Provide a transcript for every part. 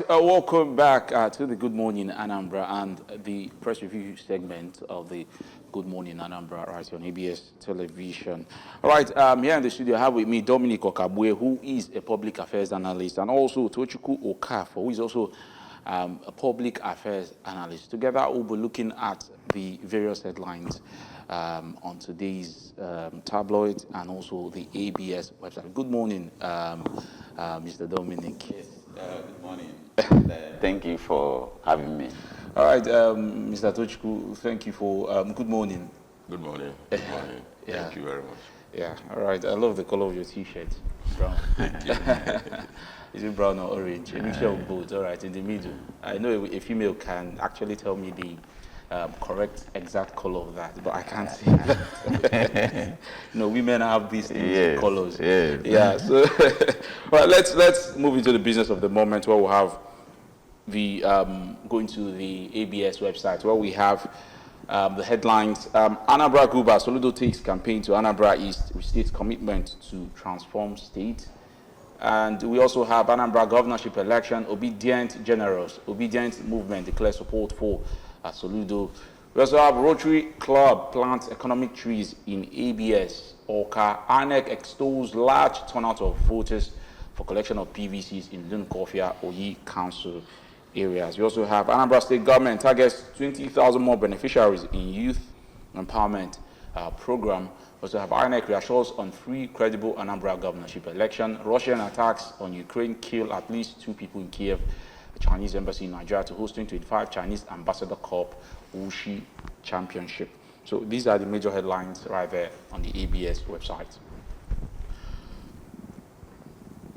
Welcome back to the Good Morning Anambra and the press review segment of the Good Morning Anambra right on ABS television. All right, here in the studio I have with me Dominic Okabwe, who is a public affairs analyst, and also Tochukwu Okafor, who is also a public affairs analyst. Together we'll be looking at the various headlines on today's tabloid and also the ABS website. Good morning, Mr. Dominic. Yes, good morning. Thank you for having me. All right, Mr. Tochukwu, thank you for good morning. Good morning. Good morning. Yeah. Thank you very much. Yeah, all right. I love the color of your T-shirt. Brown. Thank you. Is it brown or orange? A mixture of both. All right, in the middle. I know a female can actually tell me the correct exact color of that, but I can't see that. Women have these things in colors. Yes. Yeah. So, well, let's move into the business of the moment, where we'll have the going to the ABS website, where we have the headlines. Anambra Guba, Soludo takes campaign to Anambra East with state's commitment to transform state. And we also have Anambra governorship election, obedient generals, obedient movement declares support for Soludo. We also have Rotary Club plants economic trees in ABS. Oka ANEC extols large turnout of voters for collection of PVCs in Dunkofia, Oyi Council areas. We also have Anambra State Government targets 20,000 more beneficiaries in youth empowerment program. We also have INEC reassures on free, credible Anambra governorship election. Russian attacks on Ukraine kill at least 2 people in Kiev. The Chinese embassy in Nigeria to host 2025 Chinese Ambassador Cup Wuxi Championship. So these are the major headlines right there on the ABS website.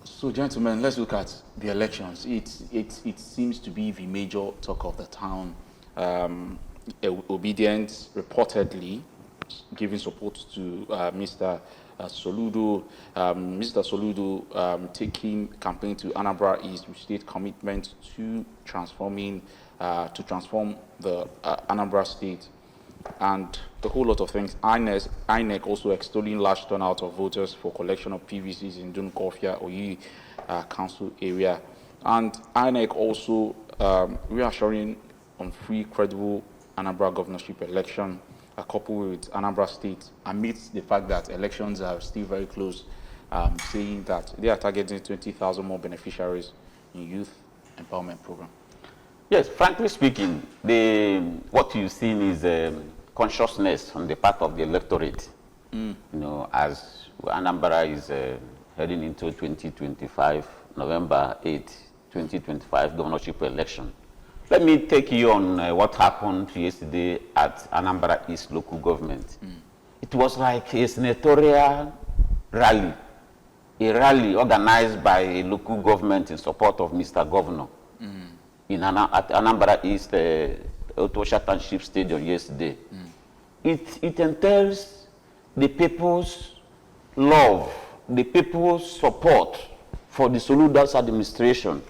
So, gentlemen, let's look at the elections. It seems to be the major talk of the town. Obedience reportedly giving support to Mr. Soludo. Mr. Soludo taking campaign to Anambra East with state commitment to transform the Anambra state, and a whole lot of things. INEC also extolling large turnout of voters for collection of PVCs in Dunkofia, Oyi Council area. And INEC also reassuring on free, credible Anambra governorship election, coupled with Anambra State, amidst the fact that elections are still very close, saying that they are targeting 20,000 more beneficiaries in youth empowerment program. Yes, frankly speaking, what you've seen is consciousness on the part of the electorate. As Anambra is heading into 2025, November 8, 2025 governorship election. Let me take you on what happened yesterday at Anambra East local government. It was like a senatorial rally, a rally organized by a local government in support of Mr. Governor at Anambra East Otosha Township Stadium yesterday. It entails the people's love, the people's support for the Soludo's administration.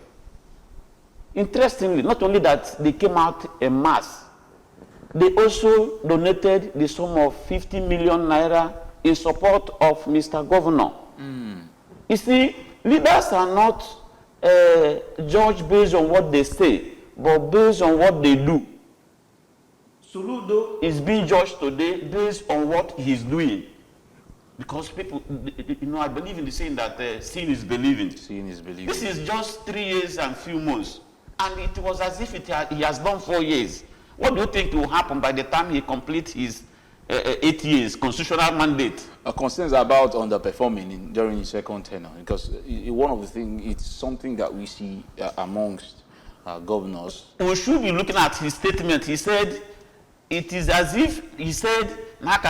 Interestingly, not only that they came out en masse, they also donated the sum of 50 million naira in support of Mr. Governor. You see, leaders are not judged based on what they say, but based on what they do. Soludo is being judged today based on what he's doing. Because people, I believe in the saying that seeing is believing. Seeing is believing. This is just 3 years and few months. And it was as if he has done 4 years. What do you think will happen by the time he completes his 8 years constitutional mandate? Concerns about underperforming during his second tenure, because one of the things, it's something that we see amongst governors. We should be looking at his statement. He said, it is as if he said, what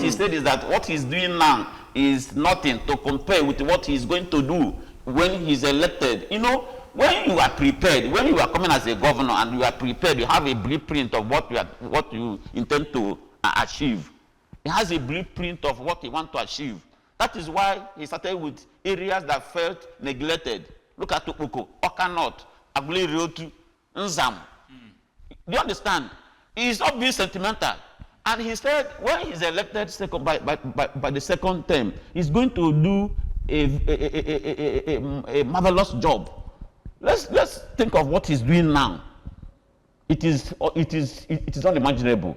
he said is that what he's doing now is nothing to compare with what he's going to do when he's elected. When you are prepared, when you are coming as a governor and you are prepared, you have a blueprint of what you intend to achieve. He has a blueprint of what he wants to achieve. That is why he started with areas that felt neglected. Look at Tupuko, Oka North, Aguli Riotu, Nzam. Do you understand? He's not being sentimental. And he said when he's elected by the second term, he's going to do a marvelous job. Let's think of what he's doing now. It is unimaginable.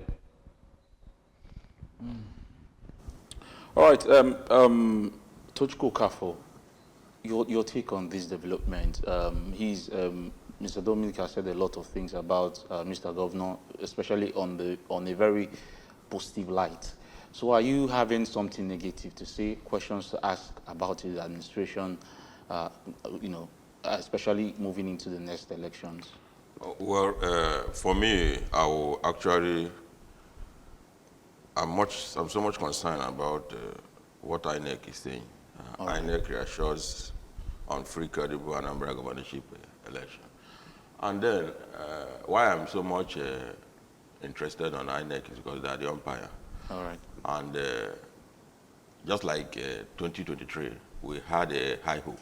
All right, Tochko Kafo, your take on this development. Mr. Dominic has said a lot of things about Mr. Governor, especially on a very positive light. So are you having something negative to say, questions to ask about his administration, especially moving into the next elections? Well, for me, I will actually, I'm so much concerned about what INEC is saying. INEC reassures on free, credible Anambra governorship election. And then, why I'm so much interested on INEC is because they are the umpire. All right. And just like 2023, we had a high hope.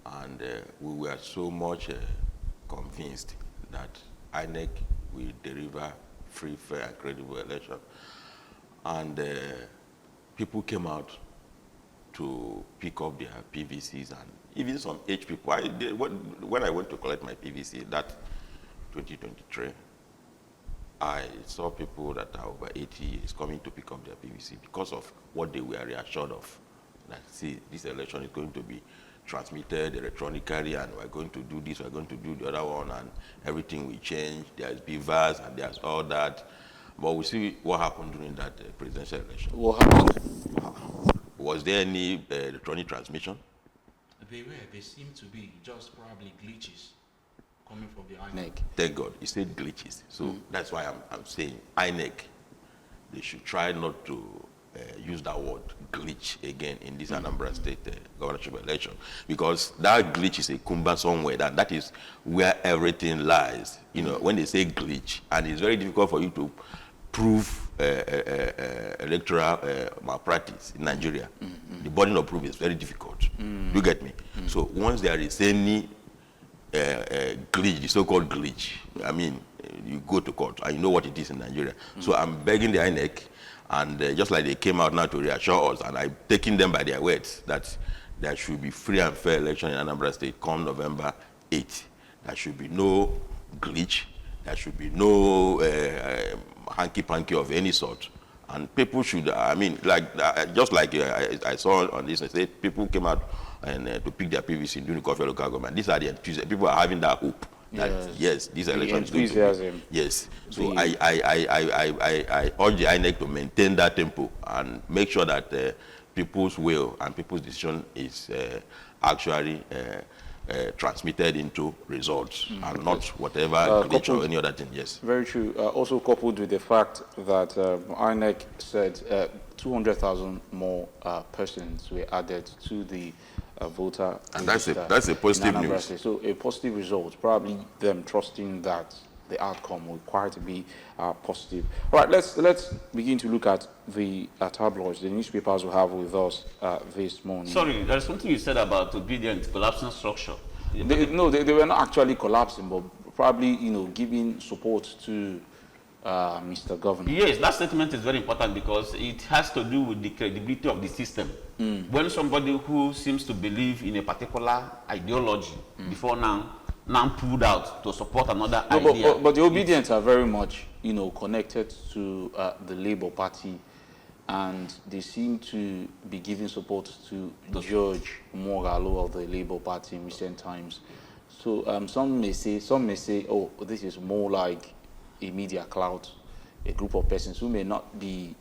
And we were so much convinced that INEC will deliver free, fair, and credible election. And people came out to pick up their PVCs, and even some age people. When I went to collect my PVC, that 2023, I saw people that are over 80 years coming to pick up their PVC because of what they were reassured of. That, see, this election is going to be transmitted electronically, and we're going to do this, we're going to do the other one, and everything will change. There's beavers and there's all that. But we see what happened during that presidential election. What happened? Was there any electronic transmission? They seem to be just probably glitches coming from the INEC. Thank God, he said glitches. So that's why I'm saying INEC, they should try not to use that word glitch again in this Anambra State governorship election, because that glitch is a kumba somewhere. That is where everything lies. You know, when they say glitch, and it's very difficult for you to prove electoral malpractice in Nigeria. The burden of proof is very difficult. You get me? So once there is any glitch, the so-called glitch, I mean, you go to court and you know what it is in Nigeria. So I'm begging the INEC, and just like they came out now to reassure us, and I'm taking them by their words, that there should be free and fair election in Anambra State come November 8th. There should be no glitch. There should be no hanky-panky of any sort. And people should, I mean, like just like I saw on this, I said people came out and to pick their PVC during the Coffee local government. These are the enthusiasm. People are having that hope. That, yes, this election is going to be. Yes. So I urge the INEC to maintain that tempo and make sure that people's will and people's decision is actually transmitted into results and not whatever glitch or any other thing. Yes. Very true. Also coupled with the fact that INEC said 200,000 more persons were added to the voter. And that's a positive news. State. So a positive result, probably them trusting that the outcome will require to be positive. All right, let's begin to look at the tabloids, the newspapers we have with us this morning. Sorry, there's something you said about obedient collapsing structure. They were not actually collapsing, but probably, giving support to Mr. Governor. Yes, that statement is very important because it has to do with the credibility of the system. When somebody who seems to believe in a particular ideology before now pulled out to support another idea. But the obedience are very much, connected to the Labour Party, and they seem to be giving support to George Mogalo of the Labour Party in recent times. So some may say, oh, this is more like a media clout, a group of persons who may not be,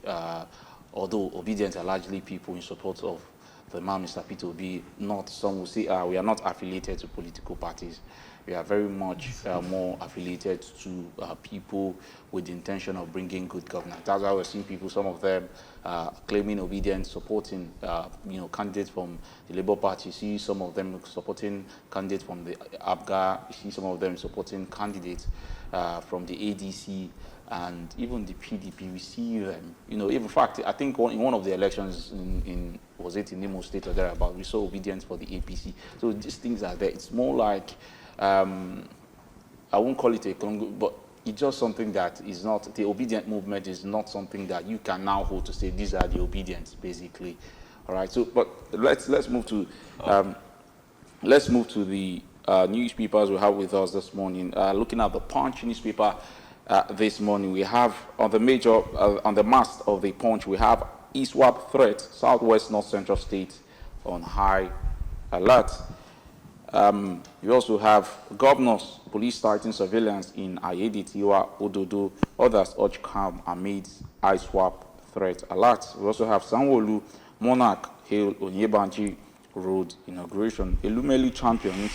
although obedient are largely people in support of the man, Mr. Peter Obi, not some will say, we are not affiliated to political parties. We are very much more affiliated to people with the intention of bringing good governance. That's why we're seeing people, some of them claiming obedience, supporting, candidates from the Labour Party. You see some of them supporting candidates from the ABGA. You see some of them supporting candidates from the ADC and even the PDP. We see them, in fact, I think in one of the elections was it in Imo State or thereabout, we saw obedience for the APC. So these things are there. It's more like, I won't call it a Congo, but it's just something that is not, the obedient movement is not something that you can now hold to say these are the obedience, basically. All right. So, but let's move to the newspapers we have with us this morning. Looking at the Punch newspaper this morning, we have on the mast of the Punch, we have ISWAP threat, Southwest North Central State on high alert. We also have governors, police starting surveillance in Ayedi, Tiwa, Ododo. Others urge calm amid ISWAP threat alert. We also have Sanwo-Olu, Monarch, Hail, Onyebanji Road inauguration. Elumelu champions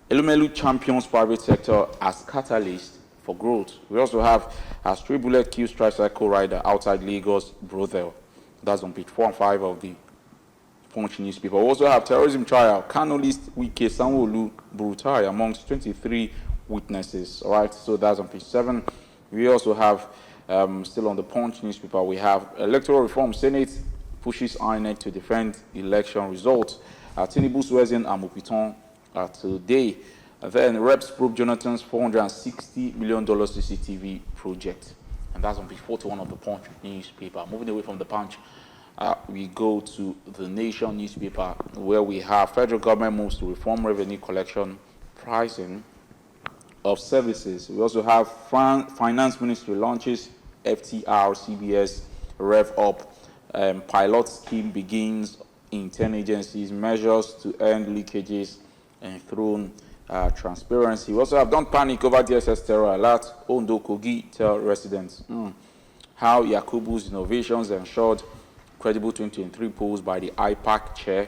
Elumelu champions private sector as catalyst for growth. We also have a stray bullet kills tricycle rider outside Lagos brothel. That's on page 4 and 5 of the Punch newspaper. We also have terrorism trial. Kano list Wike Sanwo-Olu brutal amongst 23 witnesses. All right, so that's on page 7. We also have, still on the Punch newspaper, we have electoral reform. Senate pushes INEC to defend election results. Tinubu swears in Amupiton today. Then reps probe Jonathan's $460 million CCTV project. And that's on page 41 of the Punch newspaper. Moving away from the Punch, we go to the Nation newspaper, where we have federal government moves to reform revenue collection pricing of services. We also have finance ministry launches FTR, CBS, Rev Up, pilot scheme begins in 10 agencies, measures to end leakages and through transparency. We also have don't panic over DSS terror alert. Ondo Kogi tell residents how Yakubu's innovations ensured credible 2023 polls by the IPAC chair.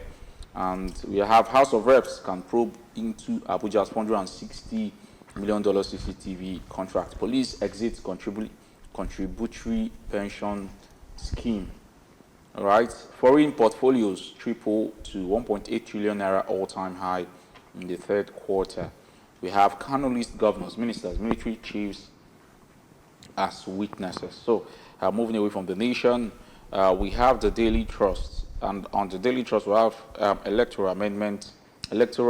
And we have House of Reps can probe into Abuja's $460 million CCTV contract. Police exit contributory pension scheme. All right. Foreign portfolios triple to 1.8 trillion naira all-time high in the third quarter. We have Kano list governors, ministers, military chiefs as witnesses. So, moving away from the Nation, we have the Daily Trust, and on the Daily Trust we have Electoral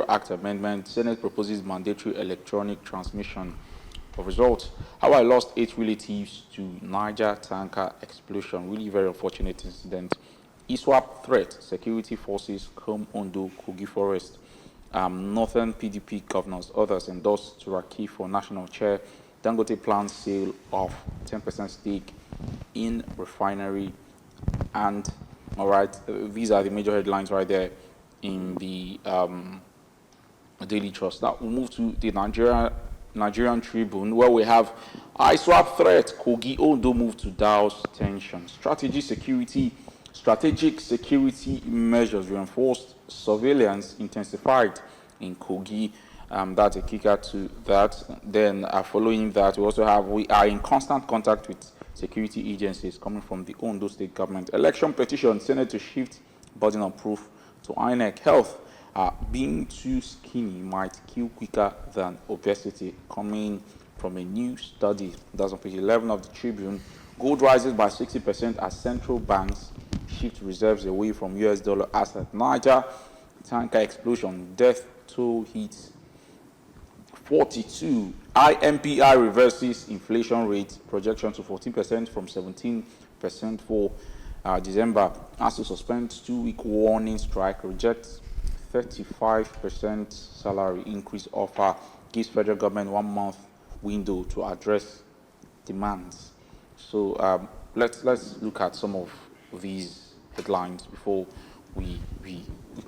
Act amendment. Senate proposes mandatory electronic transmission of results. How I lost 8 relatives to Niger tanker explosion. Really very unfortunate incident. ISWAP threat. Security forces come Ondo Kogi Forest. Northern PDP governors, others endorse Turaki for national chair. Dangote plans sale of 10% stake in refinery. And all right, these are the major headlines right there in the Daily Trust. Now we'll move to the Nigerian Tribune, where we have ISWAP threat. Kogi Ondo move to douse tension. Strategic security measures reinforced. Surveillance intensified in Kogi. That's a kicker to that. Then following that, we are in constant contact with security agencies coming from the Ondo state government. Election petition, Senate to shift burden of proof to INEC. Health, being too skinny might kill quicker than obesity, coming from a new study. That's on page 11 of the Tribune. Gold rises by 60% as central banks shift reserves away from US dollar asset. Niger tanker explosion, death toll hits 42. IMPI reverses inflation rate projection to 14% from 17% for December. ASU suspends 2-week warning strike, rejects 35% salary increase offer, gives federal government 1 month window to address demands. So let's look at some of these headlines before we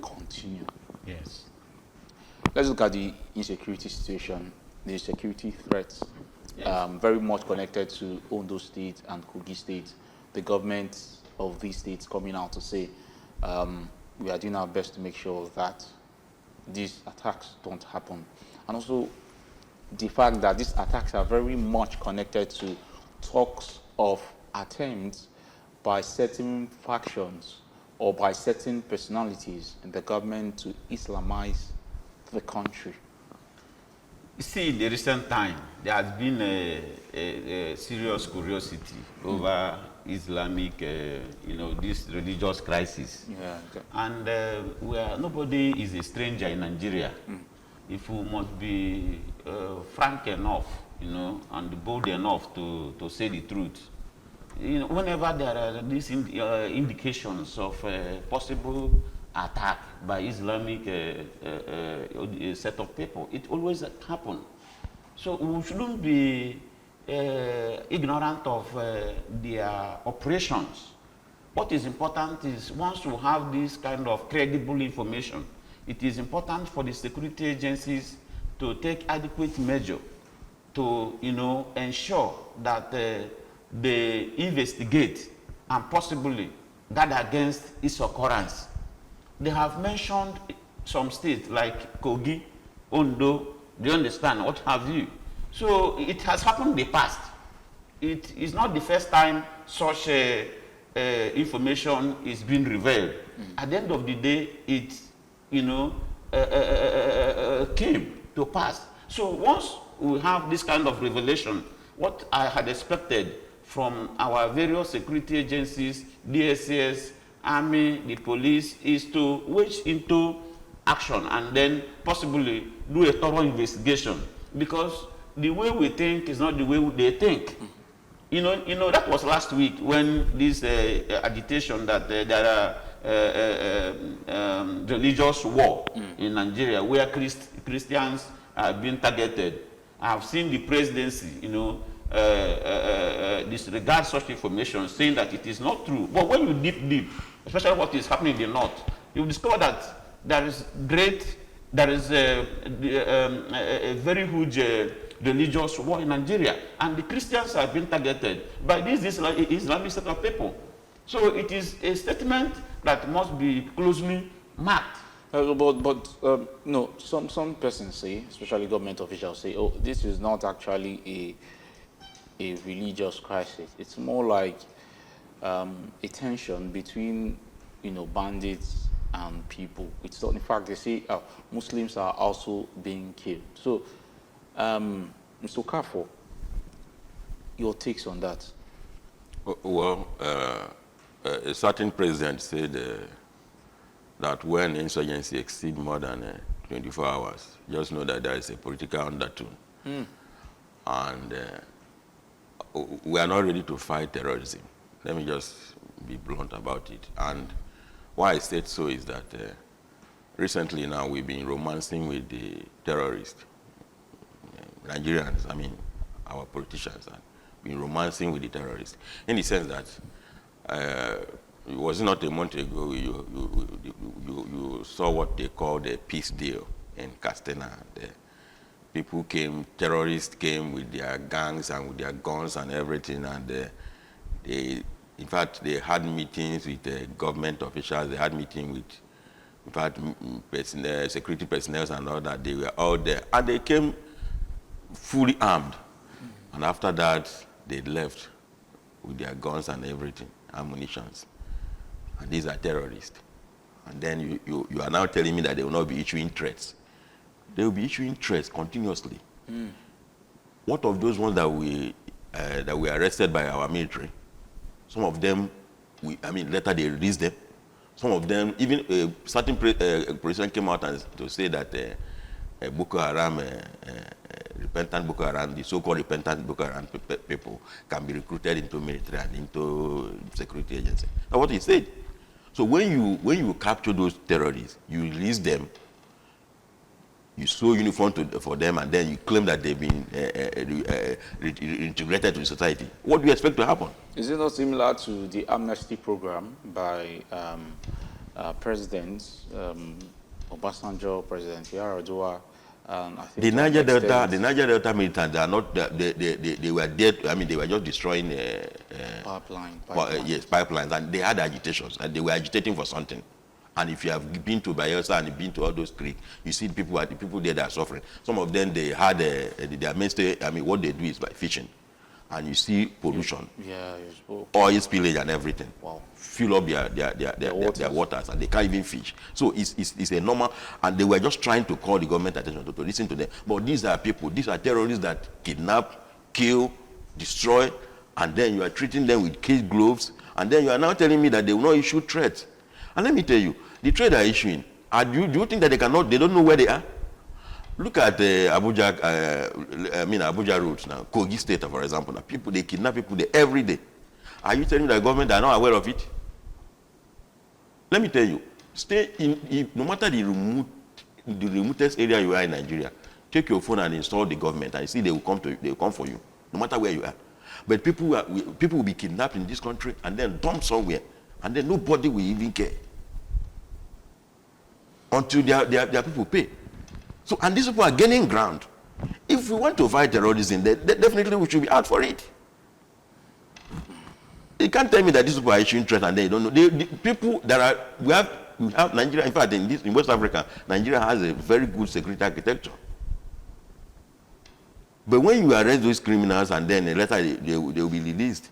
continue. Yes. Let's look at the insecurity situation, the security threats, very much connected to Ondo State and Kogi State. The government of these states coming out to say we are doing our best to make sure that these attacks don't happen. And also the fact that these attacks are very much connected to talks of attempts by certain factions or by certain personalities in the government to Islamize the country. You see, in the recent time, there has been a serious curiosity over Islamic, this religious crisis. Yeah, okay. And nobody is a stranger in Nigeria. If we must be frank enough, and bold enough to say the truth, whenever there are these indications of possible attack by Islamic set of people, it always happens. So we shouldn't be ignorant of their operations. What is important is once you have this kind of credible information, it is important for the security agencies to take adequate measure to, ensure that they investigate and possibly guard against its occurrence. They have mentioned some states like Kogi, Ondo, do you understand, what have you? So it has happened in the past. It is not the first time such information is being revealed. At the end of the day, it, came to pass. So once we have this kind of revelation, what I had expected from our various security agencies, DSS, Army, the police, is to wedge into action and then possibly do a thorough investigation, because the way we think is not the way they think. That was last week when this agitation that there are religious war in Nigeria where Christians are being targeted. I have seen the presidency, disregard such information, saying that it is not true. But when you deep, especially what is happening in the north, you discover that there is a very huge religious war in Nigeria, and the Christians have been targeted by these Islamic set of people. So it is a statement that must be closely marked. No, some persons say, especially government officials say, oh, this is not actually a religious crisis. It's more like a tension between, bandits and people. It's not, in fact, they say Muslims are also being killed. So, Mr. Kafo, your takes on that? Well, a certain president said that when insurgency exceeds more than 24 hours, just know that there is a political undertone. And we are not ready to fight terrorism. Let me just be blunt about it. And why I said so is that recently now we've been romancing with the terrorists. Nigerians, our politicians, have been romancing with the terrorists, in the sense that it was not a month ago you saw what they called a peace deal in Castena. People came, terrorists came with their gangs and with their guns and everything, and in fact, they had meetings with government officials, they had meetings with, in fact, security personnel and all that. They were all there, and they came fully armed. And after that, they left with their guns and everything, ammunition. And these are terrorists. And then you are now telling me that they will not be issuing threats. They will be issuing threats continuously. What of those ones that we arrested by our military? Some of them, later they released them. Some of them, even a certain president came out and to say that Boko Haram, repentant Boko Haram, the so-called repentant Boko Haram people can be recruited into military and into security agency. That's what he said. So when you capture those terrorists, you release them, you sew uniform for them, and then you claim that they've been integrated to society. What do you expect to happen? Is it not similar to the amnesty program by President Obasanjo, President Yar'Adua? The Niger Delta militants are not. They were dead. They were just destroying pipelines, and they had agitations, and they were agitating for something. And if you have been to Bayelsa and been to all those creeks, you see the people there that are suffering. Some of them, they had their mainstay. What they do is by fishing, and you see pollution, oil spillage and everything. Wow. Fill up their waters, and they can't even fish. So it's a normal, and they were just trying to call the government attention to listen to them. But these are people, these are terrorists that kidnap, kill, destroy, and then you are treating them with kid gloves, and then you are now telling me that they will not issue threats. And let me tell you, the threats they are issuing, do you think that they don't know where they are? Look at Abuja roads now, Kogi State, for example. Now, they kidnap people there every day. Are you telling me that the government are not aware of it? Let me tell you, no matter the remotest area you are in Nigeria, take your phone and install the government and see they will come for you, no matter where you are. But people will be kidnapped in this country and then dumped somewhere, and then nobody will even care until their people pay. So, and these people are gaining ground. If we want to fight terrorism, then definitely we should be out for it. You can't tell me that these people are issuing threats and they don't know. The people that are, we have Nigeria, in fact, in West Africa, Nigeria has a very good security architecture. But when you arrest those criminals and then later they will be released,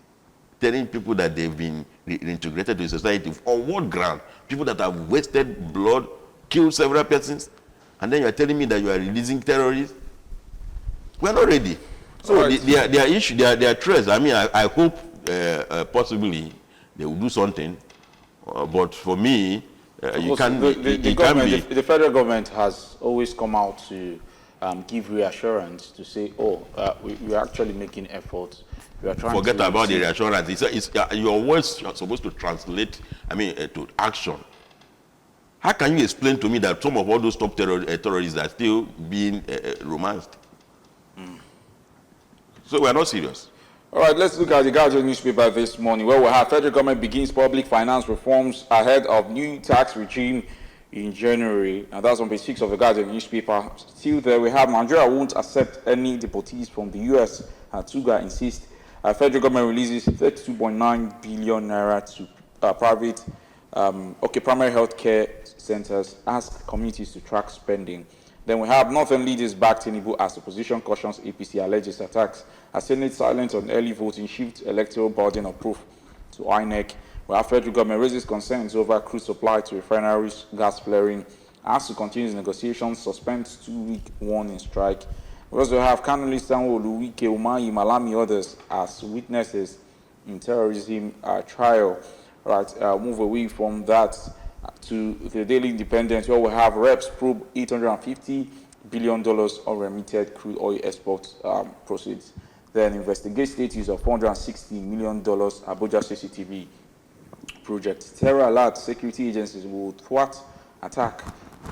telling people that they've been reintegrated to society, on what ground? People that have wasted blood, killed several persons, and then you are telling me that you are releasing terrorists? We are not ready. So right. their issue, their threats, I mean, I hope possibly they will do something, but for me, you can't the federal government has always come out to give reassurance to say, we are actually making efforts. We are trying Forget about the reassurance. Your words are supposed to translate, to action. How can you explain to me that some of all those top terrorists are still being romanced? So we are not serious. All right, let's look at the Guardian newspaper this morning, where we have federal government begins public finance reforms ahead of new tax regime in January. And that's on page 6 of the Guardian newspaper. Still there, we have Nigeria won't accept any deportees from the U.S. Tuga insists. Federal government releases 32.9 billion naira to private, primary health care centers, ask communities to track spending. Then we have Northern leaders back Tinubu as opposition cautions APC alleges attacks. As Senate silent on early voting shift electoral burden of proof to INEC. We have federal government raises concerns over crude supply to refineries, gas flaring, as to continue negotiations, suspends 2-week warning strike. We also have Kanuli, Sanwo-Olu, Wike, Umahi, Malami, others as witnesses in terrorism trial. Right, move away from that to the Daily Independent, where we have reps probe $850 billion unremitted crude oil export proceeds. Then investigate status of $460 million Abuja CCTV project. Terror alert, security agencies will thwart attack,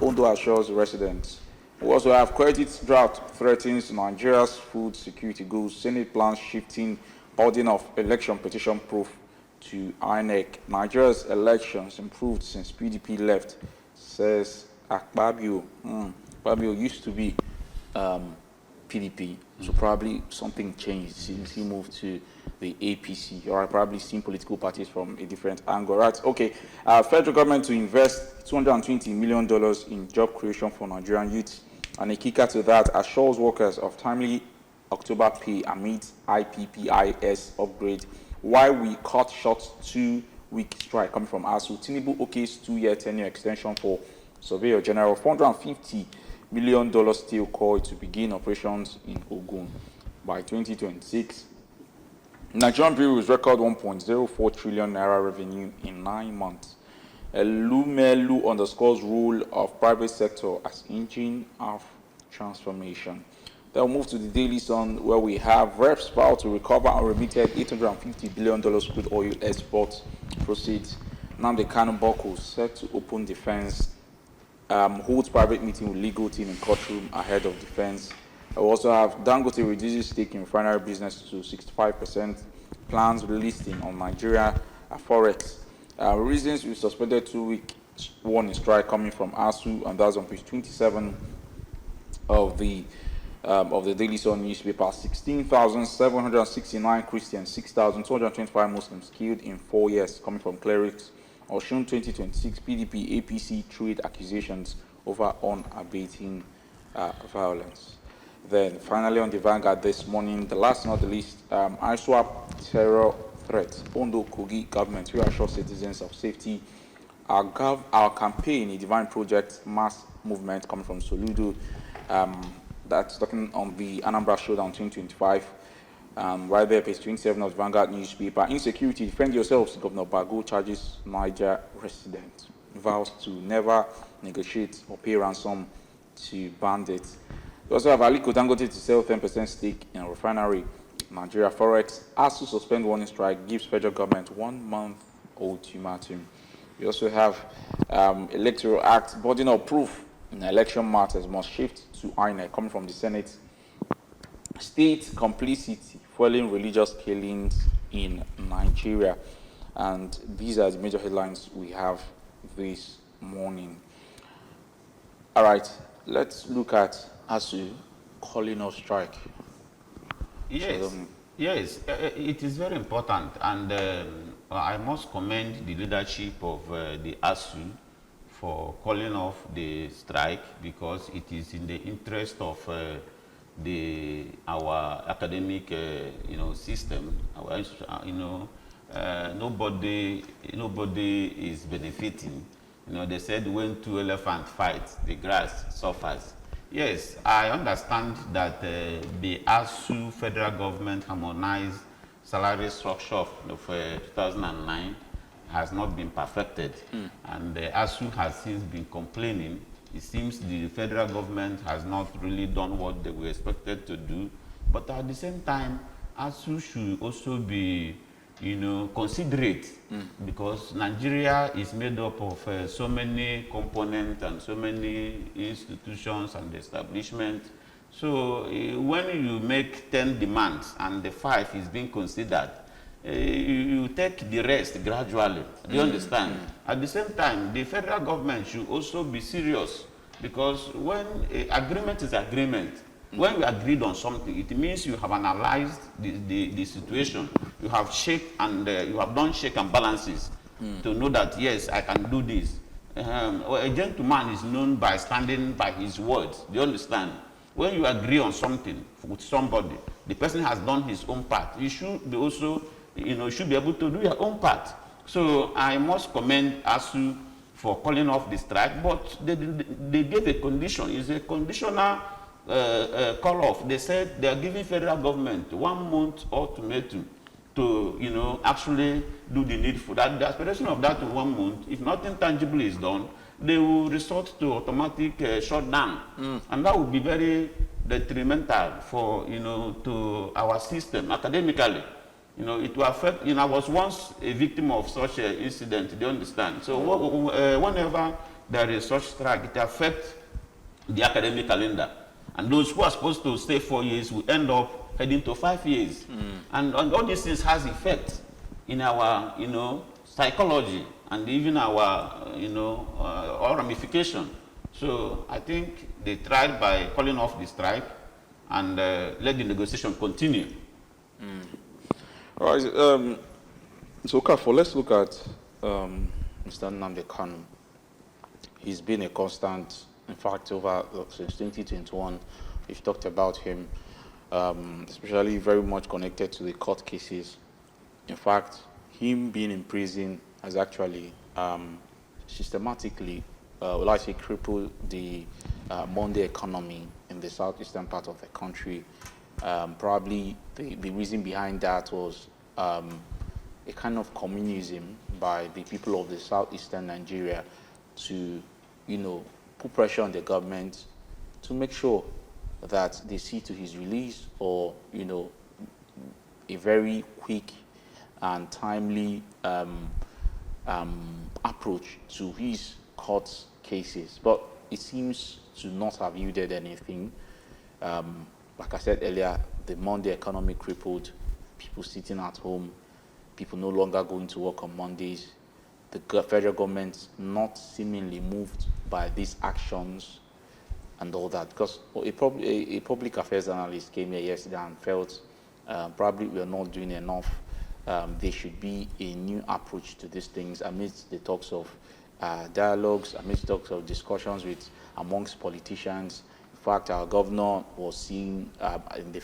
Ondo assures residents. We also have credit drought threatens Nigeria's food security goals. Senate plans shifting burden of election petition proof to INEC. Nigeria's elections improved since PDP left, says Akpabio. Akpabio used to be PDP, so probably something changed since he moved to the APC, or probably seen political parties from a different angle. Right, okay. Federal government to invest $220 million in job creation for Nigerian youths, and a kicker to that assures workers of timely October pay amid IPPIS upgrade. Why we cut short 2-week strike coming from ASU. Tinubu okays 2-year tenure extension for Surveyor General. $450 million steel coil to begin operations in Ogun by 2026. Nigerian breweries record 1.04 trillion naira revenue in 9 months. Elumelu underscores role of private sector as engine of transformation. Then we'll move to the Daily Sun, where we have reps vow to recover unremitted $850 billion crude oil export proceeds. Nnamdi Kanu Boko set to open defense, holds private meeting with legal team in courtroom ahead of defense. We also have Dangote reduces stake in refinery business to 65%, plans listing on Nigeria Forex. Reasons we suspended 2-week warning strike coming from ASU, and that's on page 27 of the Daily Sun newspaper. 16,769 Christians, 6,225 Muslims killed in 4 years, coming from clerics. Osun 2026 PDP APC trade accusations over unabating violence. Then finally on the Vanguard this morning, the last not the least, ISWAP terror threat. Ondo Kogi government reassure citizens of safety. Our campaign, a divine project mass movement coming from Soludo. That's talking on the Anambra Showdown 2025. Right there, page 27 of the Vanguard newspaper. Insecurity, defend yourselves. Governor Bago charges Niger residents. Vows to never negotiate or pay ransom to bandits. We also have Aliko Dangote to sell 10% stake in a refinery. Nigeria Forex has to suspend warning strike, gives federal government 1 month ultimatum. We also have Electoral Act, burden of proof in election matters must shift to INEC, coming from the Senate. State complicity, fueling religious killings in Nigeria. And these are the major headlines we have this morning. All right, let's look at ASU calling off strike. Yes, yes, it is very important, and I must commend the leadership of the ASU for calling off the strike, because it is in the interest of our academic system. Nobody is benefiting. They said when two elephants fight, the grass suffers. Yes, I understand that the ASU federal government harmonized salary structure of 2009 has not been perfected, and the ASU has since been complaining. It seems the federal government has not really done what they were expected to do, but at the same time, ASU should also be considerate, because Nigeria is made up of so many components and so many institutions and establishments. So when you make 10 demands and the 5 is being considered, you take the rest gradually. Do you understand? At the same time, the federal government should also be serious, because when agreement is agreement, when you agreed on something, it means you have analyzed the situation. You have checked and you have done check and balances to know that, yes, I can do this. A gentleman is known by standing by his words. Do you understand? When you agree on something with somebody, the person has done his own part. You should be also, should be able to do your own part. So I must commend ASU for calling off the strike, but they gave a condition. It's a conditional call off. They said they are giving federal government 1 month ultimatum to actually do the needful. That the aspiration of that 1 month, if nothing tangible is done, they will resort to automatic shutdown, and that would be very detrimental for to our system academically. It will affect. I was once a victim of such an incident. Do you understand? So whenever there is such strike, it affects the academic calendar. And those who are supposed to stay 4 years will end up heading to 5 years. And all these things has effect in our, psychology and even our, our ramification. So I think they tried by calling off the strike and let the negotiation continue. All right. So, Kafo, let's look at Mr. Nnamdi Kanu. He's been a constant. In fact, since 2021, we've talked about him, especially very much connected to the court cases. In fact, him being in prison has actually systematically, crippled the Monday economy in the southeastern part of the country. Probably the reason behind that was a kind of communism by the people of the southeastern Nigeria to, put pressure on the government to make sure that they see to his release, or a very quick and timely approach to his court cases. But it seems to not have yielded anything. Like I said earlier, the Monday economy crippled, people sitting at home, people no longer going to work on Mondays. The federal government not seemingly moved by these actions and all that, because a public affairs analyst came here yesterday and felt probably we are not doing enough. There should be a new approach to these things amidst the talks of dialogues, amidst talks of discussions amongst politicians. In fact, our governor was seen in the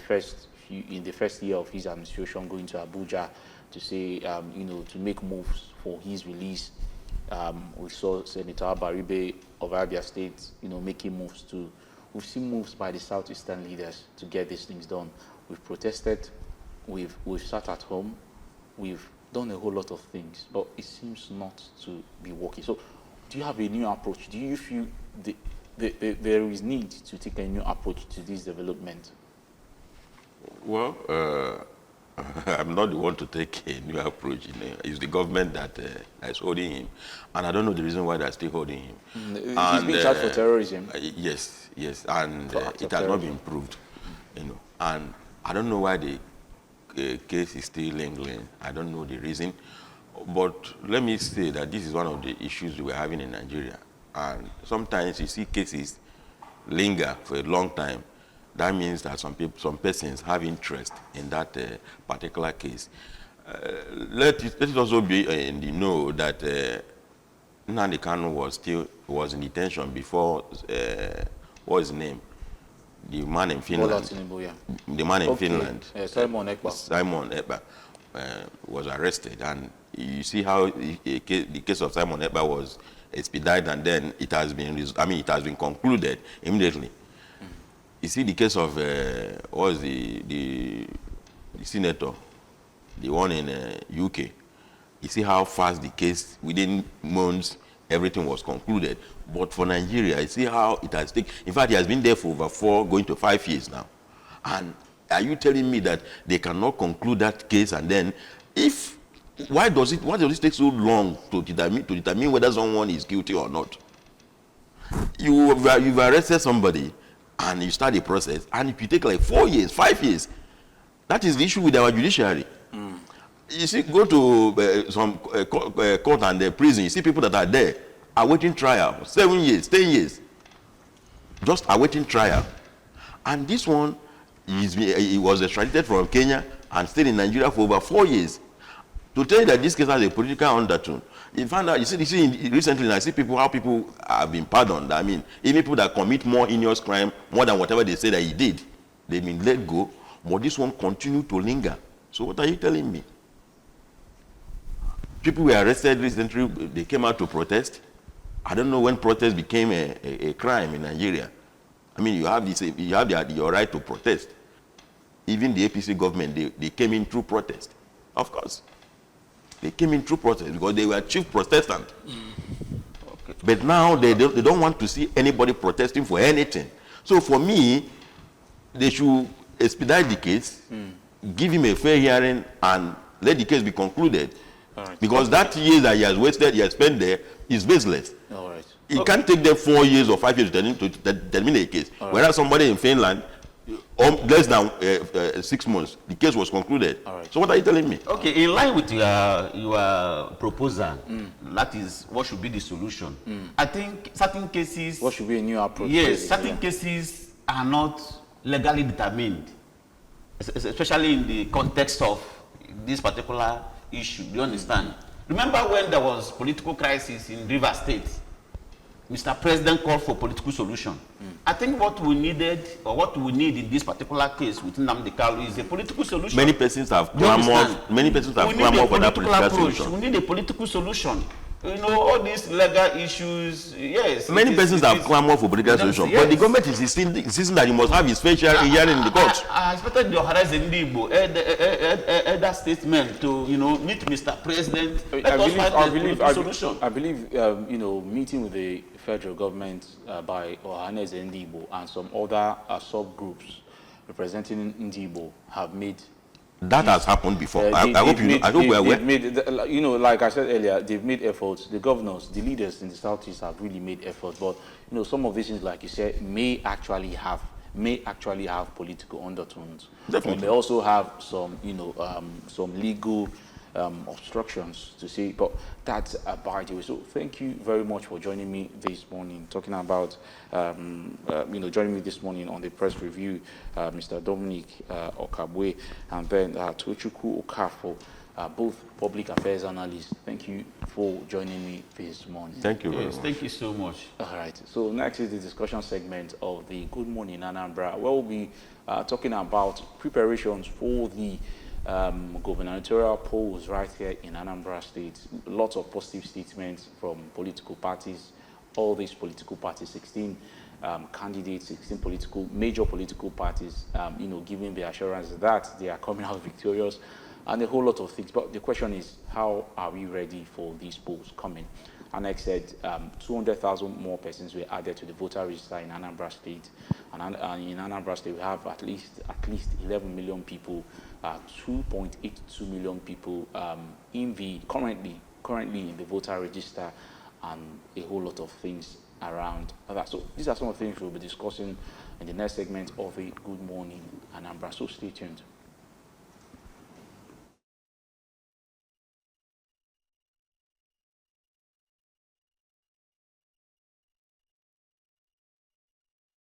first year of his administration going to Abuja to say, to make moves for his release. We saw Senator Abaribe of Abia State, making moves too. We've seen moves by the southeastern leaders to get these things done. We've protested, we've sat at home, we've done a whole lot of things, but it seems not to be working. So, do you have a new approach? Do you feel there is need to take a new approach to this development? Well, I'm not the one to take a new approach. It's the government that is holding him, and I don't know the reason why they're still holding him. He's being charged for terrorism. Yes, yes, and For acts it of has not terrorism. been proved. And I don't know why the case is still lingering. I don't know the reason, but let me say that this is one of the issues we're having in Nigeria. And sometimes you see cases linger for a long time. That means that some persons have interest in that particular case. Let it also be in the know that Nnamdi Kanu was in detention before what's his name? The man in Finland. Tinubu, yeah. The man in Finland. Simon Ekpa. Simon Ekpa was arrested, and you see how the case of Simon Ekpa was expedited, and then it has been concluded immediately. You see the case of what was the senator, the one in UK. You see how fast the case, within months, everything was concluded. But for Nigeria, you see how it has taken. In fact, he has been there for over 4, going to 5 years now. And are you telling me that they cannot conclude that case? And then, why does it take so long to determine whether someone is guilty or not? You've arrested somebody, and you start the process, and if you take like 4 years, 5 years, that is the issue with our judiciary. You see, go to some court and prison, you see people that are there awaiting trial, 7 years, 10 years, just awaiting trial. And this one, he was extradited from Kenya and stayed in Nigeria for over 4 years. To tell you that this case has a political undertone, you find out, you see recently, I see how people have been pardoned. I mean, even people that commit more heinous crime, more than whatever they say that he did, they've been let go, but this one continued to linger. So what are you telling me? People were arrested recently, they came out to protest. I don't know when protest became a crime in Nigeria. I mean, you have your right to protest. Even the APC government, they came in through protest. Of course. They came in through protest because they were chief protestant. Okay. But now they don't want to see anybody protesting for anything. So for me, they should expedite the case, give him a fair hearing, and let the case be concluded. All right. Because that years that he has spent there is baseless. All right. It can't take them 4 years or 5 years to terminate a case. Right. Whereas somebody in Finland, less than 6 months, the case was concluded. All right. So what are you telling me? Okay, in line with your proposal, that is what should be the solution. I think certain cases... What should be a new approach? Yes, certain cases are not legally determined, especially in the context of this particular issue. Do you understand? Remember when there was political crisis in Rivers State? Mr. President called for political solution. I think what we needed, or what we need in this particular case with Nnamdi Kanu is a political solution. Many persons have clamored for that political solution. We need a political solution. You know, all these legal issues, yes. Many persons have clamored for political solution, but the government is insisting that you must have his fair hearing in the court. I expected the Horizon Igbo, that statement to, meet Mr. President. I believe, meeting with the federal government by Ohanes Ndigbo and some other subgroups representing Ndigbo have made. That has happened before. I hope we are aware. Like I said earlier, they've made efforts. The governors, the leaders in the Southeast have really made efforts. But some of these things, like you said, may actually have political undertones. Definitely. Or may also have some, some legal obstructions to say. But that's about it. So thank you very much for joining me this morning, talking about, joining me this morning on the press review, Mr. Dominic Okabwe, and then Tochukwu Okafo, both public affairs analysts. Thank you for joining me this morning. Thank you very much. Thank you so much. All right. So next is the discussion segment of the Good Morning Anambra, where we'll be talking about preparations for the gubernatorial polls right here in Anambra State. Lots of positive statements from political parties. All these political parties, 16 candidates, 16 major political parties, giving the assurance that they are coming out victorious, and a whole lot of things. But the question is, how are we ready for these polls coming? Annex said 200,000 more persons were added to the voter register in Anambra State, And in Anambra State, we have at least 11 million people, 2.82 million people currently in the voter register, and a whole lot of things around that. So these are some of the things we'll be discussing in the next segment of a Good Morning Anambra. So stay tuned.